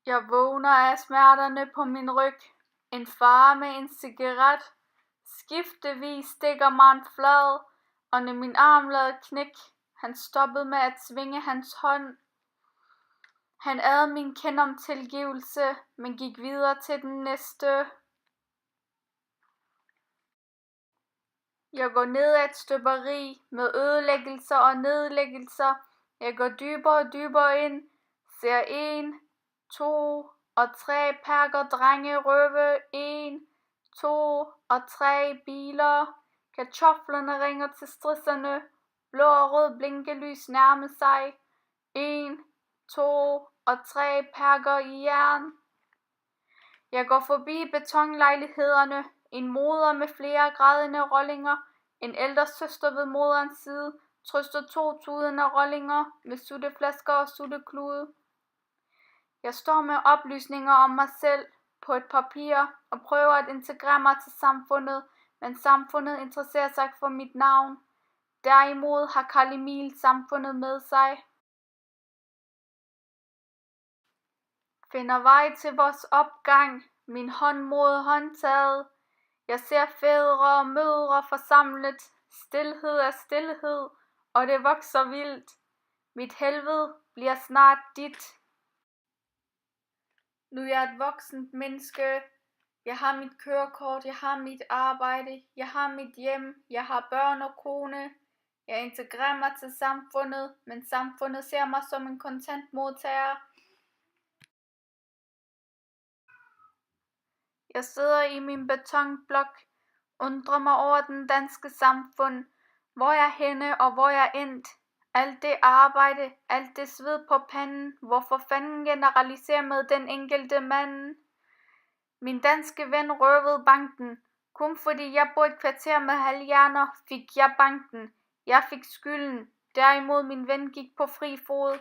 Jeg vågner af smerterne på min ryg. En far med en cigaret. Skiftevis stikker mig en flad, og når min arm lavede knæk, han stoppede med at svinge hans hånd. Han ad min kind om tilgivelse, men gik videre til den næste. Jeg går ned ad et støberi med ødelæggelser og nedlæggelser. Jeg går dybere og dybere ind, ser 1, 2 og 3 perker drenge røve 1, 2 og 3 biler. Kartoflerne ringer til strisserne. Blå og rød blinkelys nærmer sig. 1, 2 og 3 perker i jern. Jeg går forbi betonlejlighederne. En moder med flere grædende rollinger. En ældre søster ved moderens side trøster 2 tudende rollinger med sutteflasker og sutteklude. Jeg står med oplysninger om mig selv på et papir og prøver at integrere mig til samfundet, men samfundet interesserer sig ikke for mit navn. Derimod har Carl Emil samfundet med sig. Finder vej til vores opgang, min hånd mod håndtaget. Jeg ser fædre og mødre forsamlet. Stilhed er stilhed, og det vokser vildt. Mit helvede bliver snart dit. Nu er jeg et voksent menneske. Jeg har mit kørekort, jeg har mit arbejde, jeg har mit hjem, jeg har børn og kone. Jeg integrerer mig til samfundet, men samfundet ser mig som en kontantmodtager. Jeg sidder i min betonblok, undrer mig over den danske samfund, hvor jeg er henne og hvor jeg er endt. Alt det arbejde, alt det sved på panden, hvorfor fanden generalisere med den enkelte mand? Min danske ven røvede banken. Kun fordi jeg bor et kvarter med halvhjerner, fik jeg banken. Jeg fik skylden. Derimod min ven gik på fri fod.